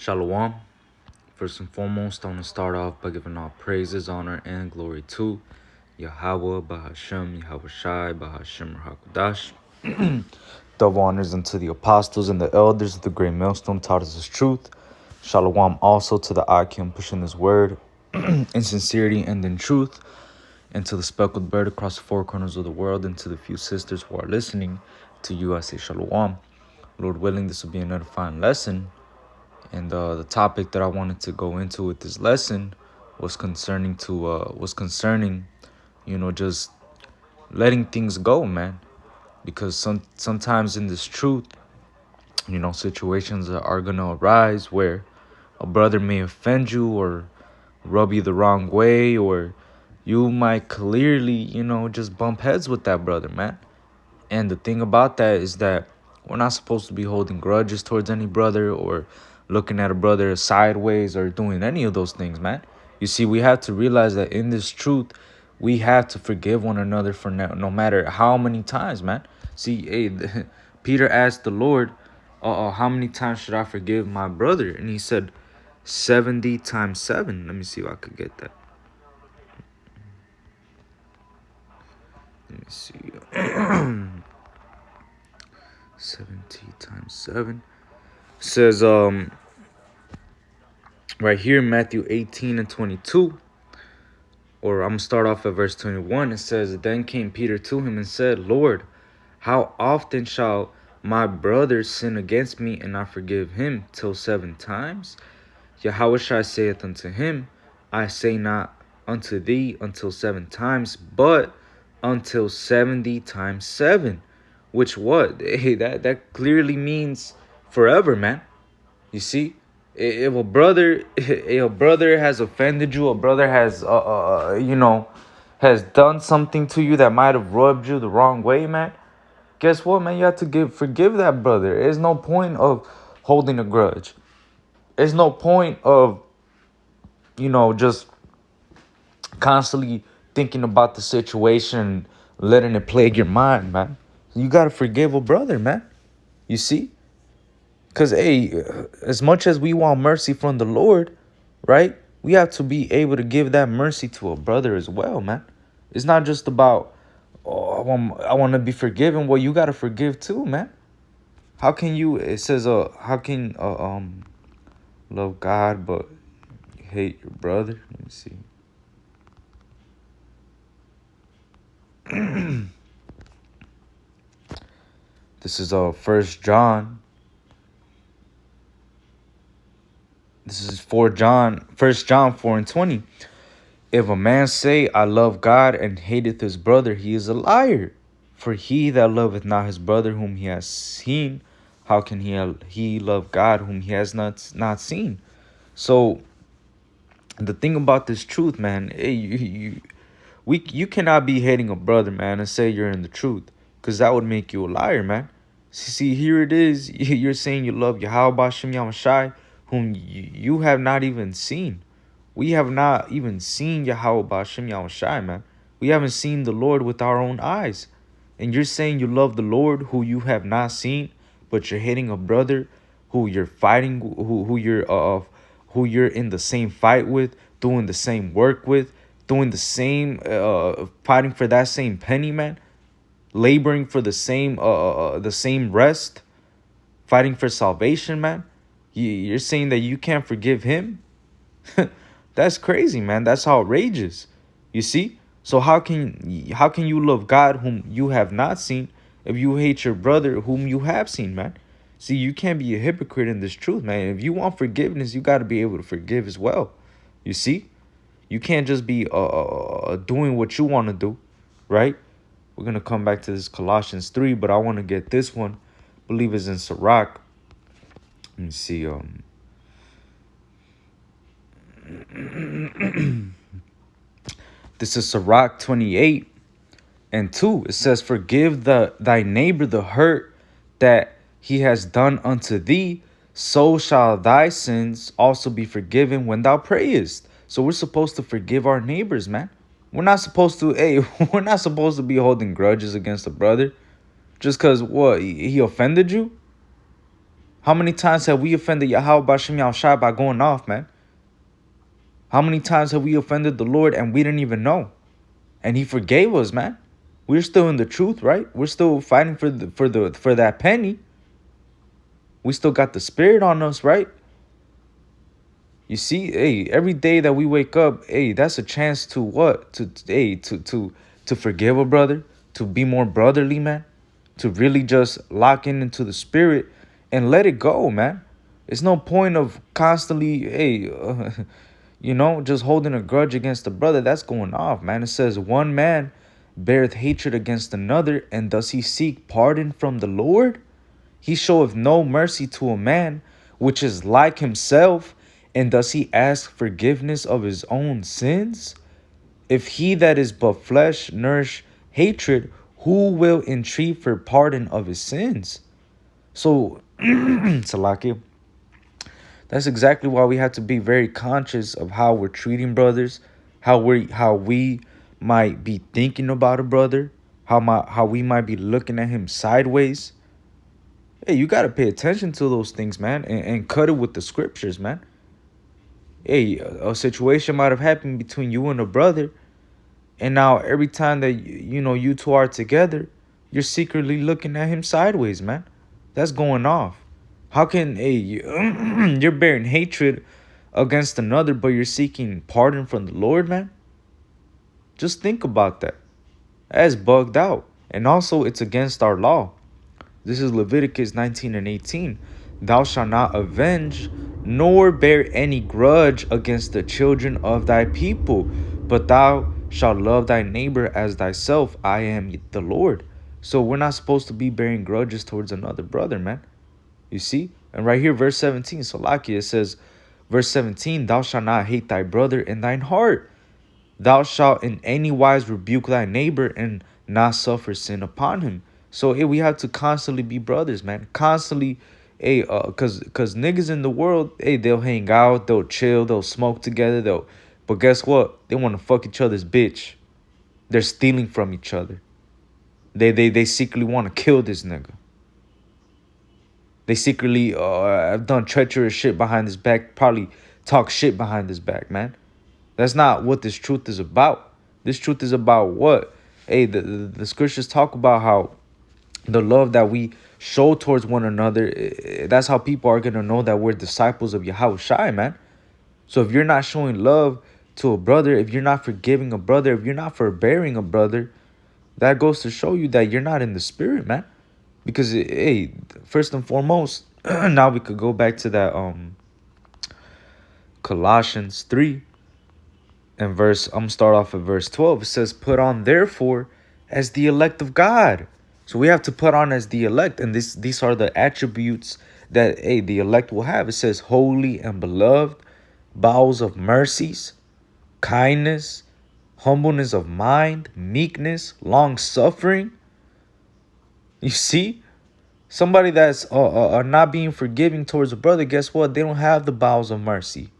Shalom. First and foremost, I want to start off by giving all praises, honor, and glory to Yahweh, Bahashem, Yahweh Shai, Bahashem, Hakudash. Double honors unto the apostles and the elders of the great millstone taught us his truth. Shalom also to the Akim pushing his word in sincerity and in truth, and to the speckled bird across the four corners of the world, and to the few sisters who are listening. To you I say Shalom. Lord willing, this will be an edifying lesson. And the topic that I wanted to go into with this lesson was concerning, just letting things go, man. Because sometimes in this truth, situations are gonna arise where a brother may offend you or rub you the wrong way, or you might clearly, just bump heads with that brother, man. And the thing about that is that we're not supposed to be holding grudges towards any brother or looking at a brother sideways or doing any of those things, man. You see, we have to realize that in this truth, we have to forgive one another for no matter how many times, man. See, Peter asked the Lord, how many times should I forgive my brother? And he said, 70 times 7. Let me see if I could get that. Let me see. 70 times 7 says right here in Matthew 18 and 22, or I'm gonna start off at verse 21. It says, then came Peter to him and said, Lord, how often shall my brother sin against me and I forgive him? Till 7 times? Yahushua saith unto him, I say not unto thee until 7 times, but until 70 times 7. Which what? Hey, that clearly means forever, man. You see, if a brother has offended you, a brother has has done something to you that might have rubbed you the wrong way, man. Guess what, man? You have to forgive that brother. There's no point of holding a grudge. There's no point of just constantly thinking about the situation, letting it plague your mind, man. You gotta forgive a brother, man. You see? Because, hey, as much as we want mercy from the Lord, right, we have to be able to give that mercy to a brother as well, man. It's not just about, I want to be forgiven. Well, you got to forgive too, man. How can you, it says, how can love God but hate your brother? Let me see. This is 1 John. This is 1 John 4 and 20. If a man say, I love God, and hateth his brother, he is a liar. For he that loveth not his brother whom he has seen, how can he love God whom he has not seen? So the thing about this truth, man, you cannot be hating a brother, man, and say you're in the truth, because that would make you a liar, man. See, here it is. You're saying you love Yahweh Bashem Yahushai, whom you have not even seen. We have not even seen Yahweh Bashem Yahushai, man. We haven't seen the Lord with our own eyes. And you're saying you love the Lord who you have not seen, but you're hating a brother who you're fighting, who you're in the same fight with, doing the same work with, doing the same fighting for that same penny, man. Laboring for the same rest, fighting for salvation, man. You're saying that you can't forgive him? That's crazy, man. That's outrageous. You see? So how can you love God whom you have not seen if you hate your brother whom you have seen, man? See, you can't be a hypocrite in this truth, man. If you want forgiveness, you got to be able to forgive as well. You see? You can't just be doing what you want to do, right? We're going to come back to this Colossians 3, but I want to get this one. I believe it's in Sirach. Let me see. This is Sirach 28 and 2. It says, forgive thy neighbor the hurt that he has done unto thee, so shall thy sins also be forgiven when thou prayest. So we're supposed to forgive our neighbors, man. We're not supposed to, we're not supposed to be holding grudges against a brother just because, what, he offended you? How many times have we offended Yahweh Bashim Yahushai by going off, man? How many times have we offended the Lord and we didn't even know? And he forgave us, man. We're still in the truth, right? We're still fighting for that penny. We still got the spirit on us, right? You see, hey, every day that we wake up, hey, that's a chance to what? To forgive a brother, to be more brotherly, man. To really just lock into the spirit and let it go, man. It's no point of constantly, just holding a grudge against a brother. That's going off, man. It says one man beareth hatred against another, and does he seek pardon from the Lord? He showeth no mercy to a man which is like himself, and does he ask forgiveness of his own sins? If he that is but flesh nourish hatred, who will entreat for pardon of his sins? So, Salaki, that's exactly why we have to be very conscious of how we're treating brothers, how we might be thinking about a brother, how we might be looking at him sideways. Hey, you got to pay attention to those things, man, and cut it with the scriptures, man. Hey, a situation might have happened between you and a brother, and now every time that you two are together, you're secretly looking at him sideways, man. That's going off. How can you're bearing hatred against another, but you're seeking pardon from the Lord, man? Just think about that. That's bugged out. And also, it's against our law. This is Leviticus 19 and 18. Thou shalt not avenge, nor bear any grudge against the children of thy people, but thou shalt love thy neighbor as thyself. I am the Lord. So we're not supposed to be bearing grudges towards another brother, man. You see? And right here, verse 17, Salakia, it says, verse 17, thou shalt not hate thy brother in thine heart. Thou shalt in any wise rebuke thy neighbor and not suffer sin upon him. So we have to constantly be brothers, man. Constantly, cause niggas in the world, they'll hang out, they'll chill, they'll smoke together, but guess what? They want to fuck each other's bitch. They're stealing from each other. They secretly want to kill this nigga. They secretly have done treacherous shit behind his back, probably talk shit behind his back, man. That's not what this truth is about. This truth is about what? Hey, the scriptures talk about how the love that we show towards one another, that's how people are going to know that we're disciples of Yahweh Shai, man. So if you're not showing love to a brother, if you're not forgiving a brother, if you're not forbearing a brother, that goes to show you that you're not in the spirit, man. Because, first and foremost, now we could go back to that Colossians 3 and I'm going to start off at verse 12. It says, put on therefore as the elect of God. So we have to put on as the elect, and these are the attributes that the elect will have. It says holy and beloved, bowels of mercies, kindness, humbleness of mind, meekness, long suffering. You see, somebody that's are not being forgiving towards a brother, guess what? They don't have the bowels of mercy.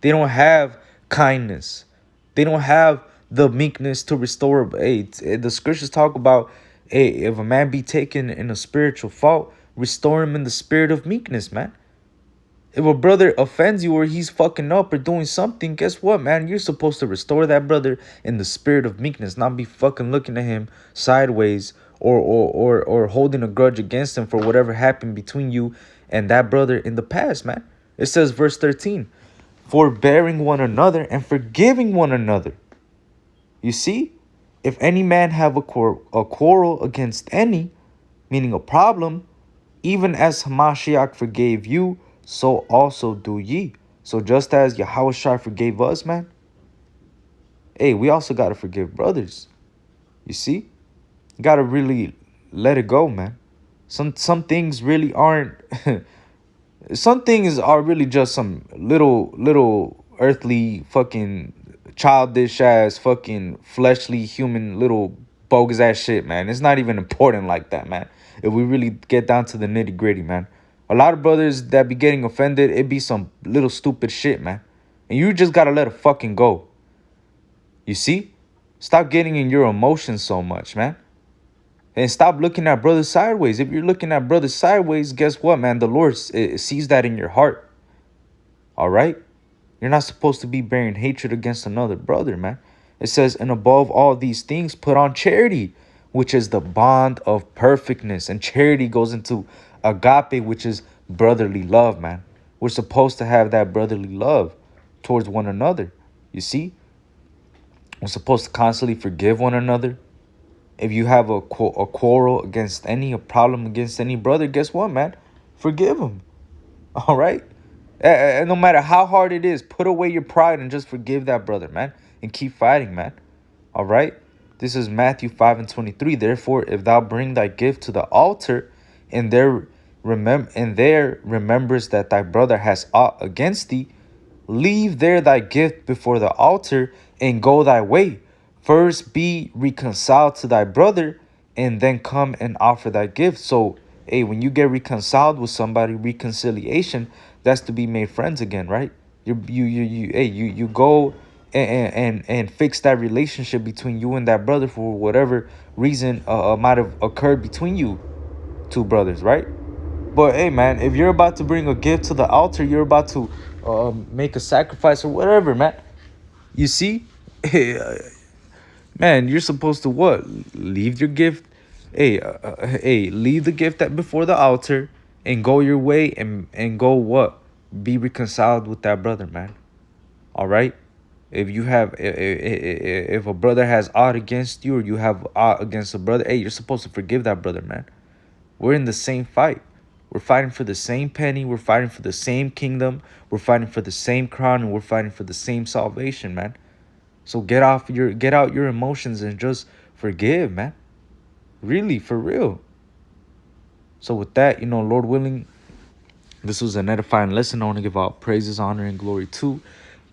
They don't have kindness. They don't have the meekness to restore. The scriptures talk about, if a man be taken in a spiritual fault, restore him in the spirit of meekness, man. If a brother offends you or he's fucking up or doing something, guess what, man? You're supposed to restore that brother in the spirit of meekness, not be fucking looking at him sideways or holding a grudge against him for whatever happened between you and that brother in the past, man. It says, verse 13, forbearing one another and forgiving one another. You see? If any man have a quarrel against any, meaning a problem, even as Hamashiach forgave you, so also do ye. So just as Yahushua forgave us, man, we also got to forgive brothers. You see? You got to really let it go, man. Some things really aren't... some things are really just some little earthly fucking childish ass fucking fleshly human little bogus ass shit, man. It's not even important like that, man. If we really get down to the nitty gritty, man. A lot of brothers that be getting offended, it be some little stupid shit, man. And you just gotta let it fucking go. You see? Stop getting in your emotions so much, man. And stop looking at brothers sideways. If you're looking at brothers sideways, guess what, man? The Lord sees that in your heart. All right? You're not supposed to be bearing hatred against another brother, man. It says, and above all these things, put on charity, which is the bond of perfectness. And charity goes into agape, which is brotherly love, man. We're supposed to have that brotherly love towards one another. You see? We're supposed to constantly forgive one another. If you have a quarrel against a problem against any brother, guess what, man? Forgive him. All right? And no matter how hard it is, put away your pride and just forgive that brother, man. And keep fighting, man. All right? This is Matthew 5:23. Therefore, if thou bring thy gift to the altar, and there remembers that thy brother has aught against thee, leave there thy gift before the altar, and go thy way. First be reconciled to thy brother, and then come and offer thy gift. So, hey, when you get reconciled with somebody, reconciliation, that's to be made friends again, right? You go and fix that relationship between you and that brother for whatever reason might have occurred between you two brothers, right? But hey, man, if you're about to bring a gift to the altar, you're about to make a sacrifice or whatever, man. You see, man, you're supposed to what? Leave your gift. Hey, leave the gift at before the altar and go your way and go what? Be reconciled with that brother, man. All right. If you have if a brother has aught against you or you have aught against a brother, hey, you're supposed to forgive that brother, man. We're in the same fight. We're fighting for the same penny. We're fighting for the same kingdom. We're fighting for the same crown, and we're fighting for the same salvation, man. So get out your emotions and just forgive, man. Really, for real. So with that, Lord willing, this was an edifying lesson. I want to give out praises, honor, and glory to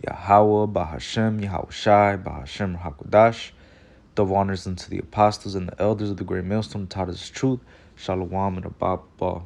Yahweh, Bahashem, Yahushai, Bahashem, Hakodash. Double honors unto the apostles and the elders of the great millstone taught us truth. Shalom and Abba.